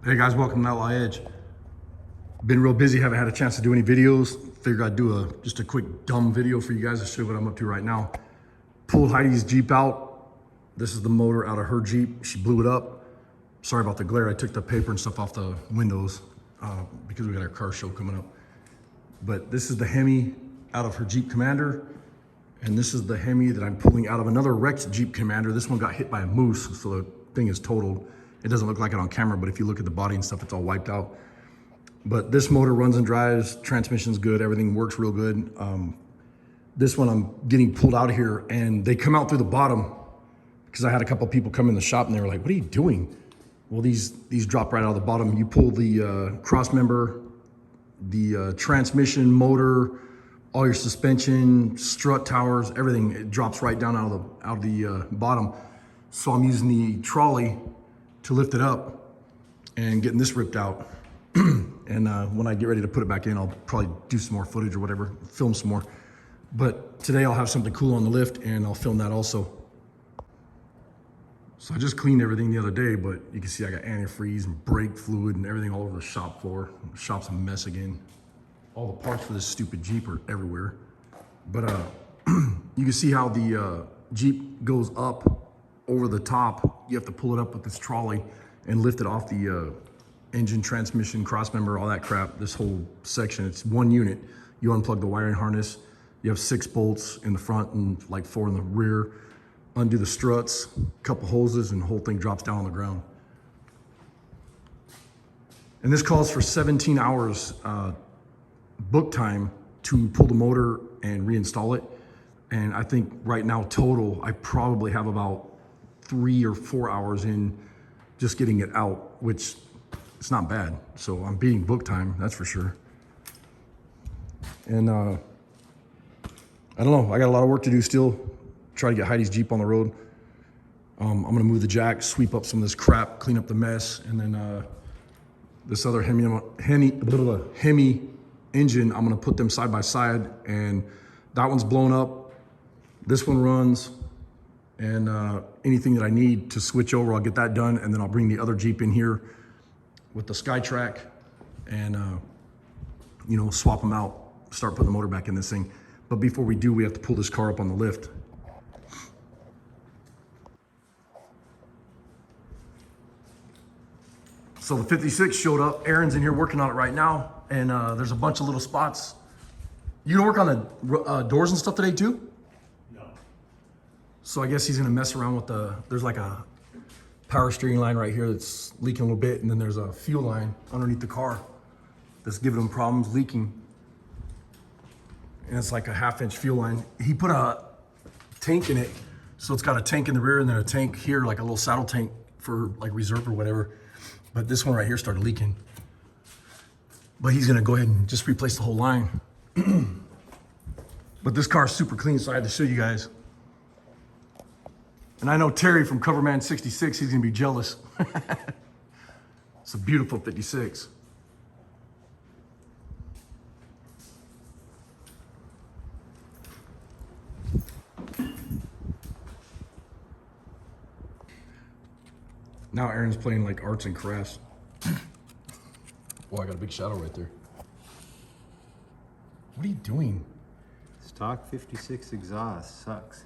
Hey guys, welcome to Outlaw Edge. Been real busy, haven't had a chance to do any videos. Figured I'd do just a quick dumb video for you guys to show you what I'm up to right now. Pulled Heidi's Jeep out. This is the motor out of her Jeep. She blew it up. Sorry about the glare. I took the paper and stuff off the windows because we got our car show coming up. But this is the Hemi out of her Jeep Commander. And this is the Hemi that I'm pulling out of another wrecked Jeep Commander. This one got hit by a moose, so the thing is totaled. It doesn't look like it on camera, but if you look at the body and stuff, it's all wiped out. But this motor runs and drives, transmission's good, everything works real good. This one I'm getting pulled out of here and they come out through the bottom because I had a couple people come in the shop and they were like, what are you doing? Well, these drop right out of the bottom. You pull the cross member, the transmission, motor, all your suspension, strut towers, everything, it drops right down out of the bottom. So I'm using the trolley to lift it up and getting this ripped out. And when I get ready to put it back in, I'll probably do some more footage or whatever, film some more. But today I'll have something cool on the lift and I'll film that also. So I just cleaned everything the other day, but you can see I got antifreeze and brake fluid and everything all over the shop floor. The shop's a mess again. All the parts for this stupid Jeep are everywhere. But you can see how the Jeep goes up over the top. You have to pull it up with this trolley and lift it off the engine, transmission, cross member, all that crap. This whole section, it's one unit. You unplug the wiring harness. You have 6 bolts in the front and like 4 in the rear. Undo the struts, a couple hoses, and the whole thing drops down on the ground. And this calls for 17 hours book time to pull the motor and reinstall it. And I think right now total, I probably have about 3 or 4 hours in just getting it out, which it's not bad. So I'm beating book time, that's for sure. And I don't know, I got a lot of work to do still. Try to get Heidi's Jeep on the road. I'm gonna move the jack, sweep up some of this crap, clean up the mess, and then this other Hemi engine, I'm gonna put them side by side, and that one's blown up. This one runs, and anything that I need to switch over, I'll get that done, and then I'll bring the other Jeep in here with the SkyTrack and you know, swap them out, start putting the motor back in this thing. But before we do, we have to pull this car up on the lift. So the 56 showed up. Aaron's in here working on it right now, and there's a bunch of little spots. You gonna work on the doors and stuff today too? No. So I guess he's gonna mess around with there's like a power steering line right here that's leaking a little bit, and then there's a fuel line underneath the car that's giving him problems leaking. And it's like a 1/2-inch fuel line. He put a tank in it, so it's got a tank in the rear and then a tank here, like a little saddle tank for like reserve or whatever. But this one right here started leaking. But he's gonna go ahead and just replace the whole line. But this car is super clean, so I had to show you guys. And I know Terry from Coverman 66, he's gonna be jealous. It's a beautiful 56. Now Aaron's playing like arts and crafts. Oh, I got a big shadow right there. What are you doing? Stock 56 exhaust sucks.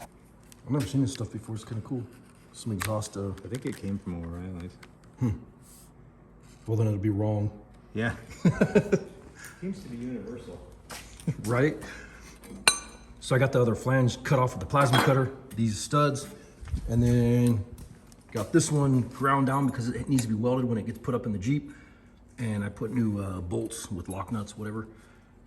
I've never seen this stuff before. It's kind of cool. Some exhaust. I think it came from O'Reilly's. Well, then it'll be wrong. Yeah. Seems to be universal. Right? So I got the other flange cut off with the plasma cutter, these studs, and then got this one ground down because it needs to be welded when it gets put up in the Jeep. And I put new bolts with lock nuts, whatever.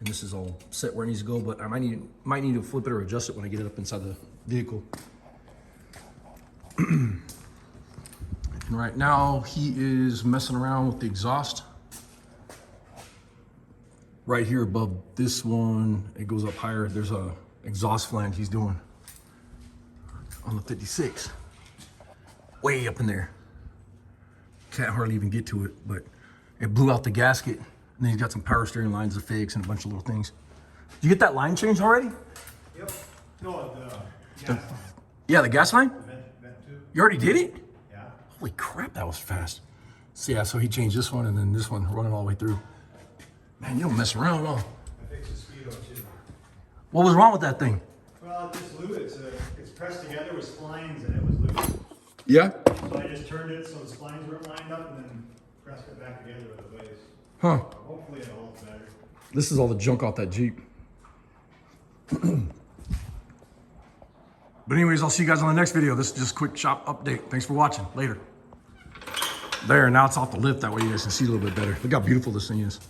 And this is all set where it needs to go, but I might need to flip it or adjust it when I get it up inside the vehicle. And right now he is messing around with the exhaust. Right here above this one, it goes up higher. There's a exhaust flange he's doing on the 56. Way up in there. Can't hardly even get to it, but it blew out the gasket. And then he's got some power steering lines to fix and a bunch of little things. Did you get that line changed already? Yep. No, the gas line. Yeah, the gas line? Vent tube. You already did it? Yeah. Holy crap, that was fast. So yeah, so he changed this one and then this one running all the way through. Man, you don't mess around, huh? I fixed the speedo too. What was wrong with that thing? Well, it just loose. It's pressed together with splines and it was loose. Yeah? So I just turned it so the splines weren't lined up and then pressed it back together with a vise. Huh. Hopefully it holds better. This is all the junk off that Jeep. But anyways, I'll see you guys on the next video. This is just a quick shop update. Thanks for watching. Later. There, now it's off the lift. That way you guys can see a little bit better. Look how beautiful this thing is.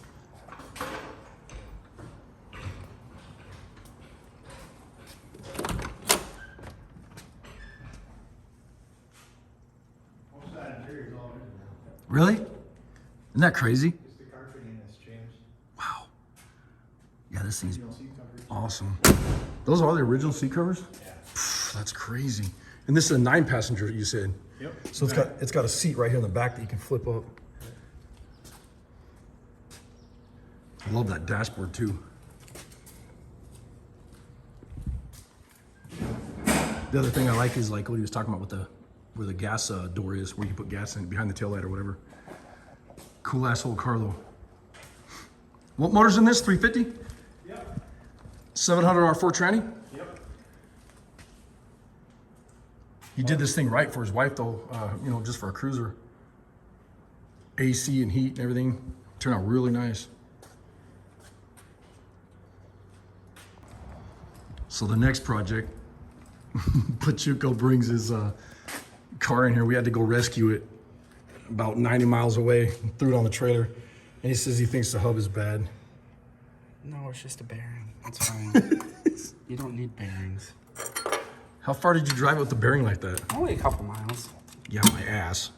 Most of that interior is all original. Really? Isn't that crazy? Just the carpeting has changed. Wow. Yeah, this thing's Original seat covers. awesome. Those are all the original seat covers? Yeah. Phew, that's crazy. And this is a 9-passenger, you said. Yep. So it's got a seat right here in the back that you can flip up. I love that dashboard too. The other thing I like is like what he was talking about with the where the gas door is, where you put gas in behind the taillight or whatever. Cool ass old car though. What motor's in this? 350? Yep. 700 R4 tranny? Yep. He did this thing right for his wife though, you know, just for a cruiser. AC and heat and everything. Turned out really nice. So the next project, Pachuco brings his car in here. We had to go rescue it about 90 miles away, threw it on the trailer. And he says he thinks the hub is bad. No, it's just a bearing. It's fine. You don't need bearings. How far did you drive it with the bearing like that? Only a couple miles. Yeah, my ass.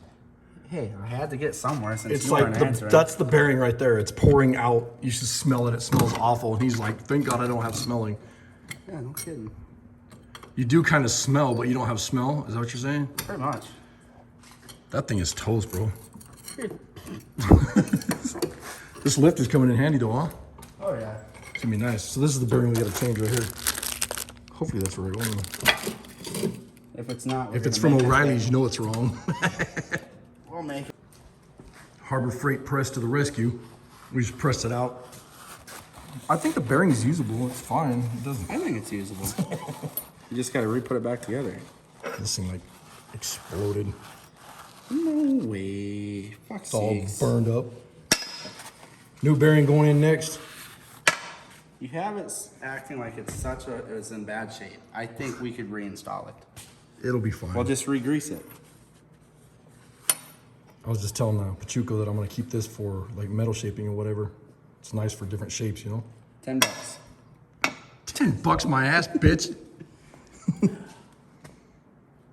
Hey, I had to get somewhere since It's you like, weren't answering. that's the bearing right there. It's pouring out. You should smell it. It smells awful. And he's like, thank God I don't have smelling. Yeah, no kidding. You do kind of smell, but you don't have smell. Is that what you're saying? Pretty much. That thing is toast, bro. This lift is coming in handy though, huh? Oh yeah. It's gonna be nice. So this is the bearing we gotta change right here. Hopefully that's the right one. If it's not, we're If it's gonna from make it O'Reilly's, you know it's wrong. We'll make it. Harbor Freight press to the rescue. We just pressed it out. I think the bearing is usable. It's fine. It doesn't. I think it's usable. You just gotta re-put it back together. This thing like exploded. No way. Fuck It's all sakes. burned up. New bearing going in next. You have it acting like it's in bad shape. I think we could reinstall it. It'll be fine. We'll just re-grease it. I was just telling Pachuco that I'm gonna keep this for like metal shaping or whatever. It's nice for different shapes, you know? $10. $10 my ass, bitch.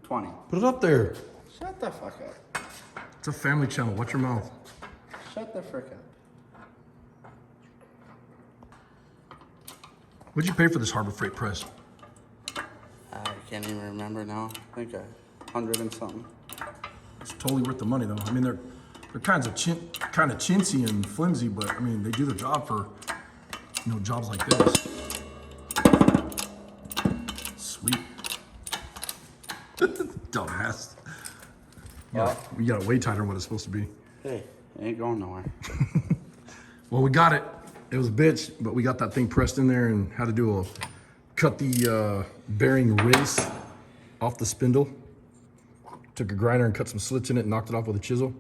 20. Put it up there. Shut the fuck up. It's a family channel. Watch your mouth. Shut the frick up. What'd you pay for this Harbor Freight press? I can't even remember now. I think 100 and something. It's totally worth the money though. I mean, they're kind of chintzy and flimsy, but I mean, they do their job for, you know, jobs like this. Sweet. Dumbass. Yeah, we got it way tighter than what it's supposed to be. Hey, it ain't going nowhere. Well, we got it. It was a bitch, but we got that thing pressed in there and had to cut the bearing race off the spindle. Took a grinder and cut some slits in it and knocked it off with a chisel.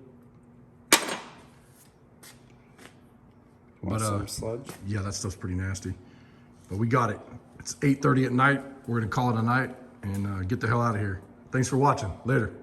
Want some sludge? Yeah, that stuff's pretty nasty. But we got it. It's 8:30 at night. We're gonna call it a night and get the hell out of here. Thanks for watching. Later.